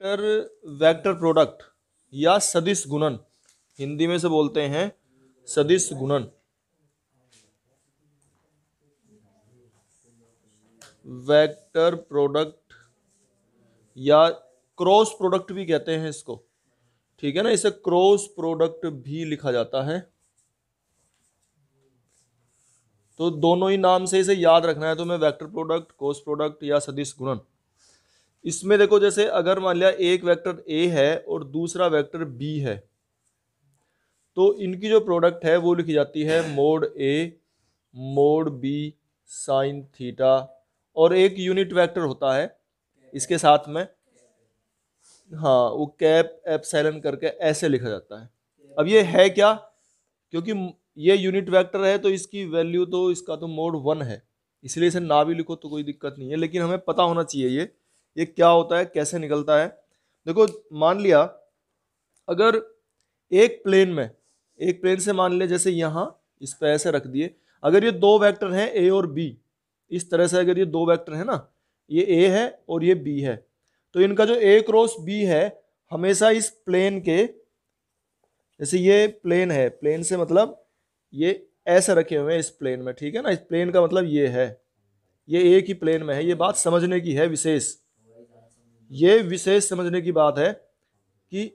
Vector product या सदिश गुणन, हिंदी में से बोलते हैं सदिश गुणन। वेक्टर प्रोडक्ट या क्रॉस प्रोडक्ट भी कहते हैं इसको, ठीक है ना, इसे क्रॉस प्रोडक्ट भी लिखा जाता है। तो दोनों ही नाम से इसे याद रखना है, तो मैं वेक्टर प्रोडक्ट, क्रॉस प्रोडक्ट या सदिश गुणन। इसमें देखो, जैसे अगर मान लिया एक वेक्टर ए है और दूसरा वेक्टर बी है, तो इनकी जो प्रोडक्ट है वो लिखी जाती है मोड ए मोड बी साइन थीटा, और एक यूनिट वेक्टर होता है इसके साथ में, हाँ, वो कैप एप्सिलॉन करके ऐसे लिखा जाता है। अब ये है क्या, क्योंकि ये यूनिट वेक्टर है तो इसकी वैल्यू तो इसका तो मोड 1 है, इसलिए इसे ना भी लिखो तो कोई दिक्कत नहीं है, लेकिन हमें पता होना चाहिए ये क्या होता है, कैसे निकलता है। देखो, मान लिया अगर एक प्लेन से मान लिया, जैसे यहां इस पे ऐसे रख दिए, अगर ये दो वेक्टर हैं ए और बी, इस तरह से अगर ये दो वेक्टर है ना, ये ए है और ये बी है, तो इनका जो ए क्रॉस बी है हमेशा इस प्लेन के, जैसे ये प्लेन है, प्लेन से मतलब ये ऐसे रखे हुए हैं इस प्लेन में, ठीक है ना, इस प्लेन का मतलब ये है, ये एक ही प्लेन में है। ये बात समझने की है विशेष, ये विशेष समझने की बात है कि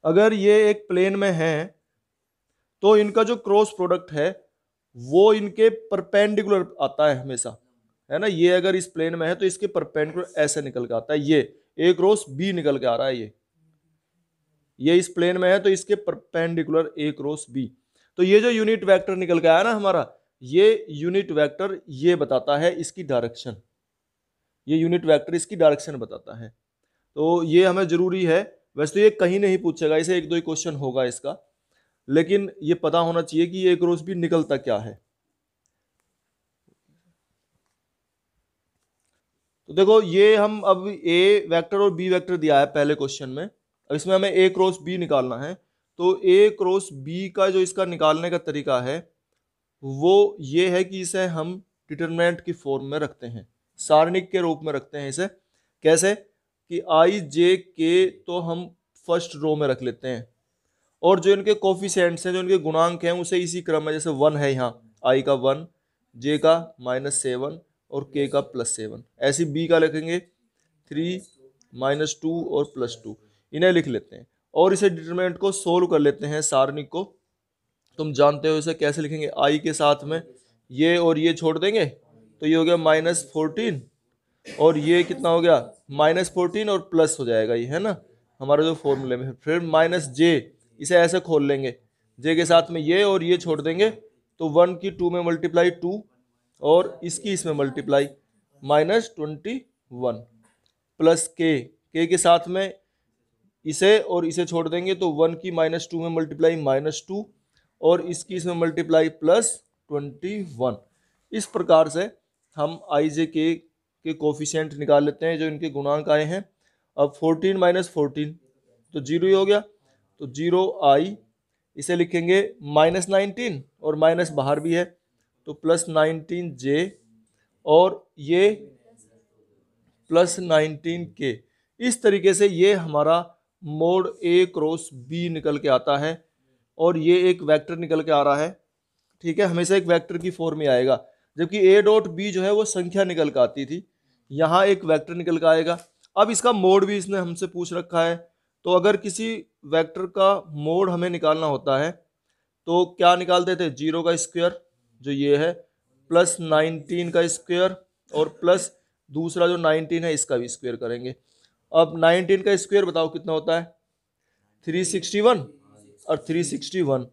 अगर ये एक प्लेन में है तो इनका जो क्रॉस प्रोडक्ट है वो इनके परपेंडिकुलर आता है हमेशा, है ना। ये अगर इस प्लेन में है तो इसके परपेंडिकुलर ऐसे निकल के आता है, ये ए क्रॉस बी निकल के आ रहा है, ये इस प्लेन में है तो इसके परपेंडिकुलर ए क्रॉस बी। तो ये जो यूनिट वेक्टर निकल के आया ना हमारा, ये यूनिट वेक्टर ये बताता है इसकी डायरेक्शन, ये यूनिट वेक्टर इसकी डायरेक्शन बताता है। तो ये हमें जरूरी है, वैसे तो ये कहीं नहीं पूछेगा, इसे एक दो ही क्वेश्चन होगा इसका, लेकिन ये पता होना चाहिए कि ये क्रॉस बी निकलता क्या है। तो देखो, ये हम अब ए वेक्टर और बी वेक्टर दिया है पहले क्वेश्चन में, अब इसमें हमें ए क्रॉस बी निकालना है। तो ए क्रॉस बी का जो इसका निकालने का तरीका है वो ये है कि इसे हम डिटरमिनेंट की फॉर्म में रखते हैं, सारणिक के रूप में रखते हैं इसे। कैसे कि आई जे के तो हम फर्स्ट रो में रख लेते हैं, और जो इनके कोफिशिएंट्स हैं, जो इनके गुणांक हैं, उसे इसी क्रम में, जैसे 1 है यहाँ, आई का 1, जे का -7 और के का +7, ऐसी बी का लिखेंगे 3 -2 और +2, इन्हें लिख लेते हैं और इसे डिटरमिनेंट को सोल्व कर लेते हैं, सारणिक को। तुम जानते हो इसे कैसे लिखेंगे, आई के साथ में ये और ये छोड़ देंगे तो ये हो गया -14, और ये कितना हो गया -14 और प्लस हो जाएगा ये, है ना, हमारा जो फॉर्मूले में। फिर -j, इसे ऐसे खोल लेंगे, j के साथ में ये और ये छोड़ देंगे तो 1 की 2 में मल्टीप्लाई 2 और इसकी इसमें मल्टीप्लाई -21 प्लस k के साथ में इसे और इसे छोड़ देंगे तो 1 की -2 में मल्टीप्लाई -2 और इसकी इसमें मल्टीप्लाई +21। इस प्रकार से हम आई जे के कोफिशिएंट निकाल लेते हैं, जो इनके गुणांक आए हैं। अब 14 -14 तो 0 ही हो गया, तो 0 आई, इसे लिखेंगे -19 और माइनस बाहर भी है तो +19 जे, और ये +19 के। इस तरीके से ये हमारा मोड ए क्रॉस बी निकल के आता है, और ये एक वेक्टर निकल के आ रहा है, ठीक है, हमेशा एक वेक्टर की फॉर्म में आएगा, जबकि ए डॉट बी जो है वो संख्या निकल के आती थी, यहाँ एक वेक्टर निकल के आएगा। अब इसका मोड भी इसने हमसे पूछ रखा है, तो अगर किसी वेक्टर का मोड हमें निकालना होता है तो क्या निकालते थे, 0 का स्क्वायर जो ये है, +19 का स्क्वायर, और प्लस दूसरा जो 19 है इसका भी स्क्वायर करेंगे। अब 19 का स्क्वायर बताओ कितना होता है, 361, और 361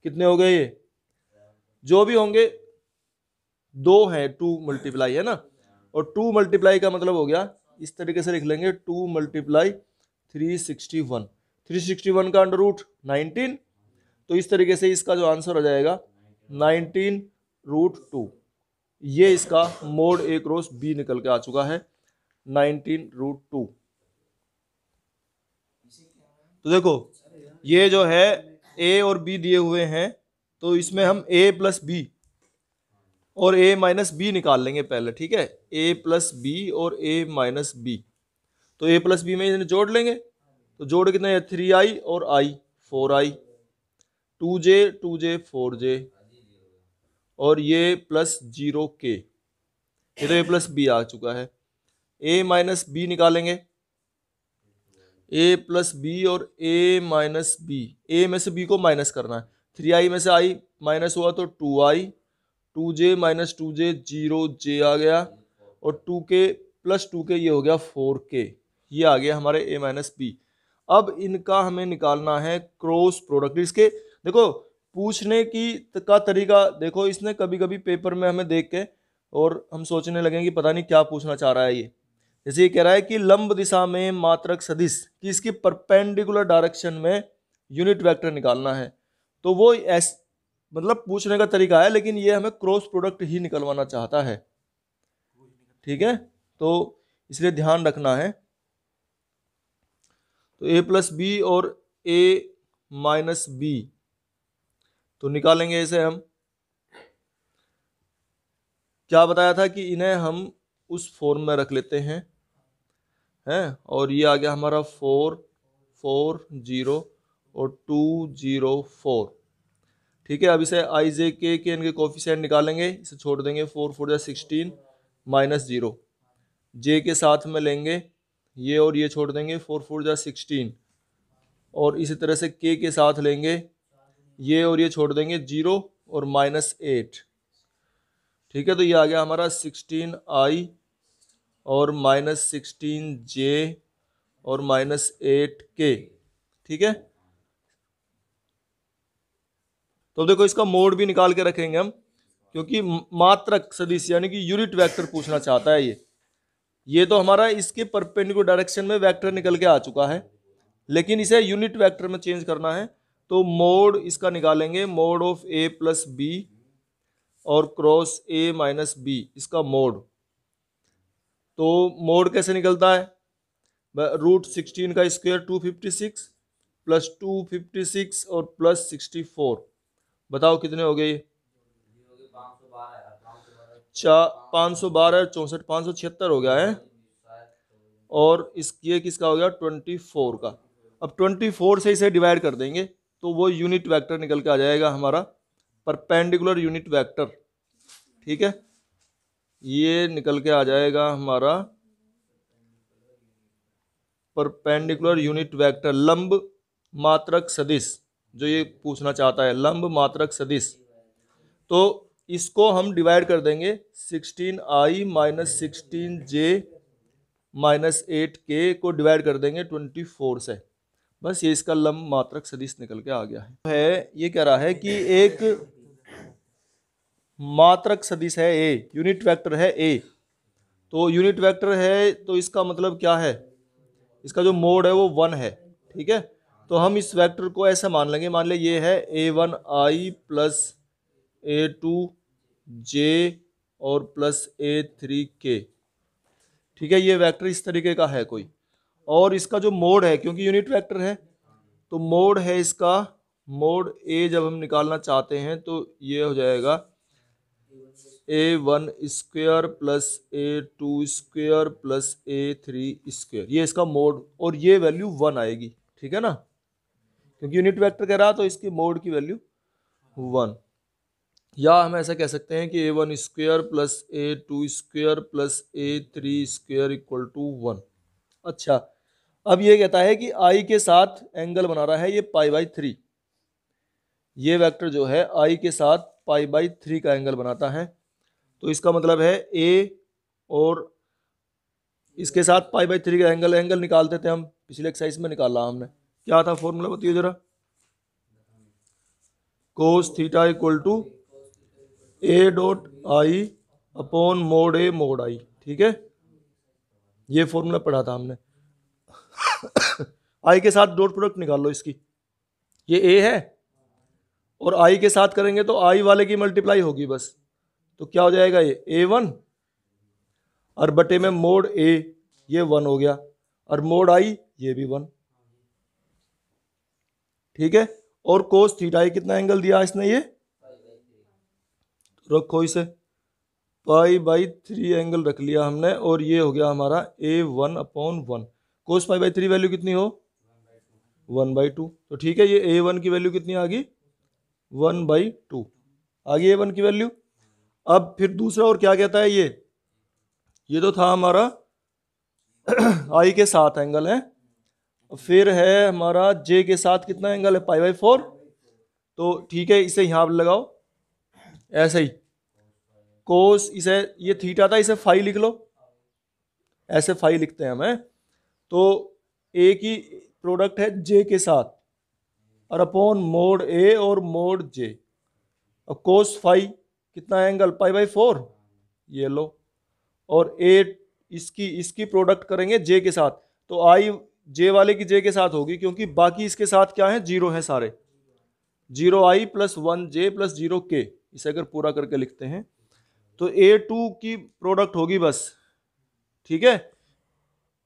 कितने हो गए, ये जो भी होंगे 2 है, 2 मल्टीप्लाई है ना, और 2 मल्टीप्लाई का मतलब हो गया, इस तरीके से लिख लेंगे 2 मल्टीप्लाई 361, 361 का अंडर रूट 19, तो इस तरीके से इसका जो आंसर हो जाएगा 19√2। ये इसका मोड ए क्रॉस बी निकल के आ चुका है, 19√2। तो देखो, ये जो है ए और बी दिए हुए हैं, तो इसमें हम a + b और a - b निकाल लेंगे पहले, ठीक है, a + b और a - b। तो a प्लस बी में इन्हें जोड़ लेंगे, तो जोड़ कितने हैं, 3i और i 4i, 2j 2j 4j, और ये प्लस 0k, ये तो a प्लस बी आ चुका है। a माइनस बी निकालेंगे, a प्लस बी और a माइनस बी, a में से b को माइनस करना है, 3i में से i माइनस हुआ तो 2i, 2j minus 2j 0j आ गया, और 2k प्लस 2k ये हो गया 4k, ये आ गया हमारे a माइनस बी। अब इनका हमें निकालना है क्रॉस प्रोडक्ट। इसके देखो पूछने की का तरीका देखो, इसने कभी कभी पेपर में हमें देख के और हम सोचने लगे कि पता नहीं क्या पूछना चाह रहा है ये। जैसे ये कह रहा है कि लंब दिशा में मात्रक सदिश कि इसकी परपेंडिकुलर डायरेक्शन में यूनिट वेक्टर निकालना है, तो वो मतलब पूछने का तरीका है, लेकिन ये हमें क्रॉस प्रोडक्ट ही निकलवाना चाहता है, ठीक है, तो इसलिए ध्यान रखना है। तो a प्लस बी और a माइनस बी तो निकालेंगे इसे हम। क्या बताया था कि इन्हें हम उस फॉर्म में रख लेते हैं, और ये आ गया हमारा 4 4 0 और 2 0 4, ठीक है। अब इसे आई जे के इनके कोफिशिएंट निकालेंगे, इसे छोड़ देंगे, 4 4 जा 16 माइनस 0, जे के साथ में लेंगे ये और ये छोड़ देंगे, 4 4 जा 16, और इसी तरह से के साथ लेंगे ये और ये छोड़ देंगे 0 और माइनस 8, ठीक है। तो ये आ गया हमारा 16i और माइनस 16j और माइनस 8k, ठीक है। तो देखो इसका मोड भी निकाल के रखेंगे हम, क्योंकि मात्रक सदिश यानी कि यूनिट वेक्टर पूछना चाहता है ये तो हमारा इसके परपेंडिकुलर डायरेक्शन में वेक्टर निकल के आ चुका है, लेकिन इसे यूनिट वेक्टर में चेंज करना है। तो मोड इसका निकालेंगे, mod of a plus B और क्रॉस a माइनस बी, इसका मोड। तो मोड कैसे निकलता है, रूट 16 का स्क्वायर 256 प्लस 256 और प्लस 64, बताओ कितने हो गए, 512 64 576 हो गया है, और ये किसका हो गया 24 का। अब 24 से इसे डिवाइड कर देंगे तो वो यूनिट वेक्टर निकल के आ जाएगा हमारा, परपेंडिकुलर यूनिट वेक्टर, ठीक है। ये निकल के आ जाएगा हमारा परपेंडिकुलर यूनिट वेक्टर, लंब मात्रक सदिश, जो ये पूछना चाहता है लंब मात्रक सदिश। तो इसको हम डिवाइड कर देंगे, 16i minus 16j minus 8k को डिवाइड कर देंगे 24 से, बस ये इसका लंब मात्रक सदिश निकल के आ गया है। ये कह रहा है कि एक मात्रक सदिश है a, यूनिट वेक्टर है a, तो यूनिट वेक्टर है तो इसका मतलब क्या है, इसका जो मोड है वो 1 है, ठीक है। तो हम इस वेक्टर को ऐसा मान लेंगे, मान ले ये है a1i प्लस a2j और प्लस a3k, ठीक है। ये वेक्टर इस तरीके का है कोई, और इसका जो मोड है, क्योंकि यूनिट वेक्टर है तो मोड है इसका, मोड a जब हम निकालना चाहते हैं तो ये हो जाएगा a1 square plus a2 square plus a3 square, ये इसका मोड, और ये वैल्यू 1 आएगी, ठीक है ना, क्योंकि यूनिट वेक्टर कह रहा तो इसकी मोड की वैल्यू 1। या हम ऐसा कह सकते हैं कि a1 square plus a2 square plus a3 square equal to 1। अच्छा, अब ये कहता है कि i के साथ एंगल बना रहा है ये π/3, ये वेक्टर जो है i के साथ π/3 का एंगल बनाता है, तो इसका मतलब है a और इसके साथ π/3 का एंगल निकालते थे हम, पिछले एक्सरसाइज में निकाला हमने, क्या था फॉर्मूला बताइए जरा, cos theta equal to a dot i upon mod a mod i, ठीक है, ये फॉर्मूला पढ़ा था हमने। i के साथ डॉट प्रोडक्ट निकाल लो इसकी, ये a है और i के साथ करेंगे तो i वाले की मल्टीप्लाई होगी बस, तो क्या हो जाएगा ये a1 और बटे में मोड a, ये 1 हो गया, और मोड i ये भी 1, ठीक है। और कोस थीटा कितना एंगल दिया इसने, ये तो रखो इसे π/3 एंगल रख लिया हमने, और ये हो गया हमारा a1 upon 1, cos pi by 3 value कितनी हो 1/2। तो ठीक है, ये A1 की वैल्यू कितनी आ गई 1/2 आ गई A1 की वैल्यू। अब फिर दूसरा और क्या कहता है, ये तो था हमारा आई के साथ एंगल है, फिर है हमारा जे के साथ कितना एंगल है π/4। तो ठीक है, इसे यहां पर लगाओ ऐसे ही, कोस इसे ये थीटा था, इसे फाई लिख लो, ऐसे फाई लिखते हैं हमें। तो ए की प्रोडक्ट है जे के साथ और अपॉन मोड ए और मोड जे। अब कोस फाई कितना एंगल π/4 ये लो, और ए इसकी प्रोडक्ट करेंगे जे के साथ, तो आई जे वाले की जे के साथ होगी, क्योंकि बाकी इसके साथ क्या है, जीरो है सारे, 0i plus 1j plus 0k। इसे अगर पूरा करके लिखते हैं तो A2 की प्रोडक्ट होगी बस। ठीक है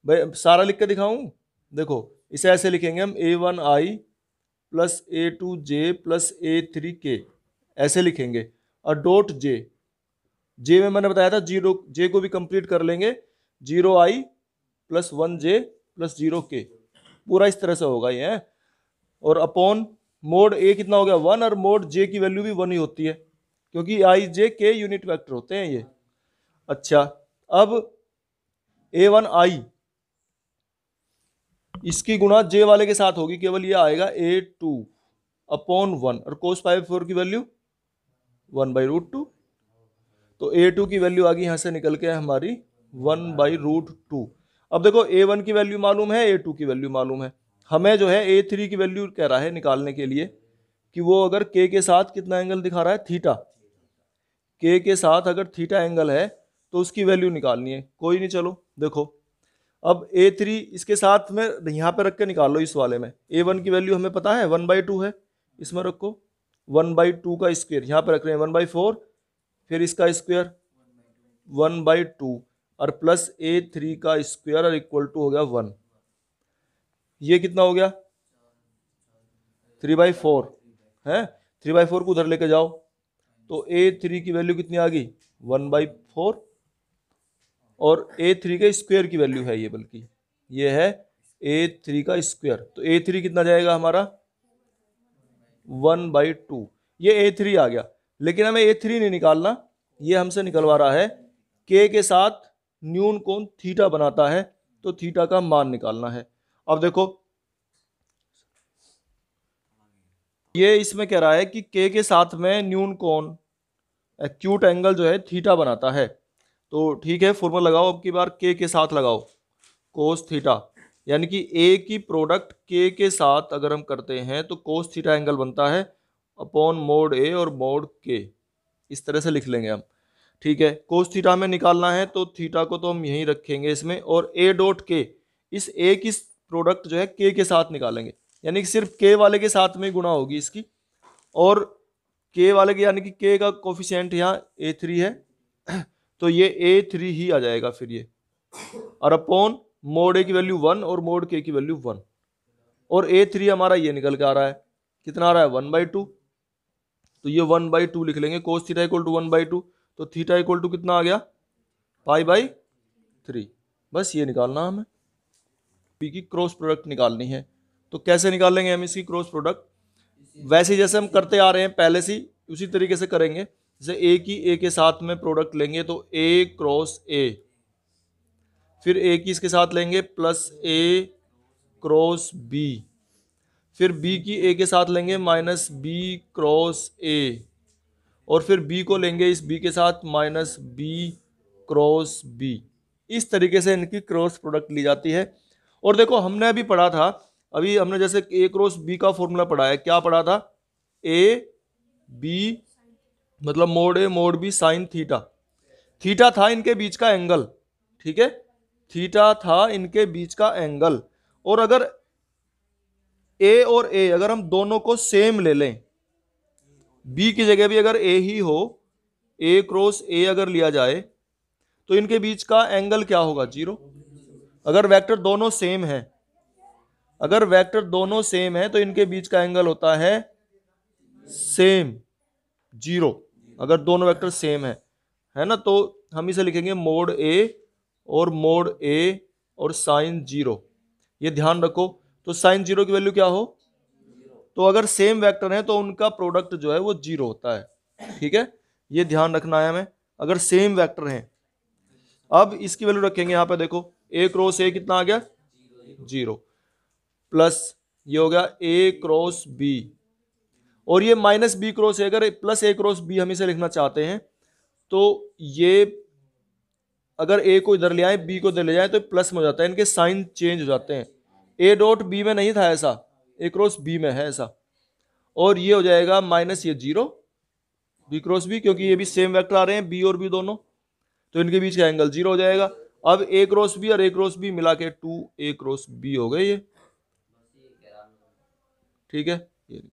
भाई, सारा लिख के दिखाऊं, देखो इसे ऐसे लिखेंगे हम A1i plus A2j plus A3k, ऐसे लिखेंगे। और डॉट जे में मैंने बताया था जीरो, जे को भी कंप्लीट कर लेंगे, 0i plus 1j plus 0k, पूरा इस तरह से होगा ये है। और अपॉन मोड ए कितना हो गया 1, और मोड जे की वैल्यू भी 1 ही होती है, क्योंकि आई जे के यूनिट वेक्टर होते हैं ये। अच्छा, अब A1i इसकी गुणा जे वाले के साथ होगी, केवल ये आएगा A2 अपॉन 1, और कोस π/4 की वैल्यू 1/√2। तो A2 की वैल्यू आ गई यहां से निकल के हमारी 1/√2। अब देखो A1 की वैल्यू मालूम है, A2 की वैल्यू मालूम है, हमें जो है A3 की वैल्यू कह रहा है निकालने के लिए, कि वो अगर K के साथ कितना एंगल दिखा रहा है, थीटा, K के साथ अगर थीटा एंगल है तो उसकी वैल्यू निकालनी है। कोई नहीं, चलो देखो, अब A3 इसके साथ में यहाँ पे रख के निकाल लो। इस वाले में A1 की वैल्यू हमें पता है 1/2 है, इसमें रखो 1/2 का स्क्वायर, यहाँ पे रख रहे हैं 1/4, फिर इसका स्क्वायर 1/2 और प्लस A3 का स्क्वायर और इक्वल टू हो गया 1। ये कितना हो गया 3/4 है, 3/4 को उधर लेके जाओ, तो A3 की वैल्यू कितनी आ गई 1/4, और A3 के स्क्वायर की वैल्यू है ये, बल्कि ये है A3 का स्क्वायर। तो A3 कितना जाएगा हमारा 1/2, ये A3 आ गया। लेकिन हमें A3 नहीं निकालना, ये हमसे निकलवा रहा है K के साथ न्यून कोण थीटा बनाता है, तो थीटा का मान निकालना है। अब देखो ये इसमें कह रहा है कि K के साथ में न्यून कोण एक्यूट एंगल जो है थीटा बनाता है। तो ठीक है, फॉर्मूला लगाओ, अब की बार K के साथ लगाओ कोस थीटा, यानी कि A की प्रोडक्ट K के साथ अगर हम करते हैं तो कोस थीटा एंगल बनता है अपॉन मोड A और मोड K, इस तरह से लिख लेंगे हम। ठीक है, कोस थीटा में निकालना है तो थीटा को तो हम यहीं रखेंगे इसमें, और A डॉट K, इस A की प्रोडक्ट जो है K के साथ निकालेंगे, यानी कि सिर्फ K वाले के साथ में गुणा होगी इसकी, और K वाले के यानी कि K का कोफिशिएंट यहाँ A3 है, तो ये A3 ही आ जाएगा फिर ये, और अपॉन मोड A की वैल्यू 1 और मोड K की वैल्यू 1, और A3 हमारा ये निकल के आ रहा है, कितना आ रहा है 1/2, तो ये 1/2 लिख लेंगे। कोस थीटा इक्वल टू 1/2, तो थीटा इक्वल टू कितना आ गया π/3। बस ये निकालना हमें, पी की क्रॉस प्रोडक्ट निकालनी है। तो कैसे निकालेंगे हम इसकी क्रॉस प्रोडक्ट, वैसे जैसे हम करते आ रहे हैं पहले से, उसी तरीके से करेंगे। जैसे A की A के साथ में प्रोडक्ट लेंगे तो A क्रॉस A, फिर A की इसके साथ लेंगे प्लस A क्रॉस B, फिर B की A के साथ लेंगे माइनस B क्रॉस A, और फिर B को लेंगे इस B के साथ माइनस B क्रॉस B। इस तरीके से इनकी क्रॉस प्रोडक्ट ली जाती है। और देखो हमने अभी पढ़ा था, अभी हमने जैसे A क्रॉस B का फॉर्मूला पढ़ा है, क्या पढ़ा था, A B मतलब mode A mode B sine theta, theta था इनके बीच का एंगल, ठीक है, थीटा था इनके बीच का एंगल। और अगर A और A अगर हम दोनों को सेम ले लें, B की जगह भी अगर A ही हो, A क्रॉस A अगर लिया जाए, तो इनके बीच का एंगल क्या होगा 0। अगर वेक्टर दोनों सेम है, अगर वेक्टर दोनों सेम है तो इनके बीच का एंगल होता है सेम 0, अगर दोनों वेक्टर सेम है ना। तो हम इसे लिखेंगे मोड A और मोड A और साइन 0, ये ध्यान रखो। तो साइन जीरो की वैल्यू क्या हो, तो अगर सेम वेक्टर है तो उनका प्रोडक्ट जो है वो जीरो होता है। ठीक है, ये ध्यान रखना है हमें, अगर सेम वेक्टर है। अब इसकी वैल्यू रखेंगे यहां पे, देखो ए क्रॉस ए कितना आ गया, जीरो, प्लस ये हो गया ए क्रॉस बी, और ये माइनस बी क्रॉस ए, अगर प्लस ए क्रॉस बी हम इसे लिखना चाहते हैं तो ये अगर ए को इधर ले आए बी को इधर ले जाए तो प्लस में हो जाता है, इनके साइन चेंज हो जाते हैं। ए डॉट बी में नहीं था ऐसा, ए क्रॉस बी में है ऐसा, और ये हो जाएगा माइनस ये जीरो बी क्रॉस बी, क्योंकि ये भी सेम वेक्टर आ रहे हैं बी और बी दोनों, तो इनके बीच का एंगल जीरो हो जाएगा। अब ए क्रॉस बी और ए क्रॉस बी मिला के टू ए क्रॉस बी हो गए ये। ठीक है, ये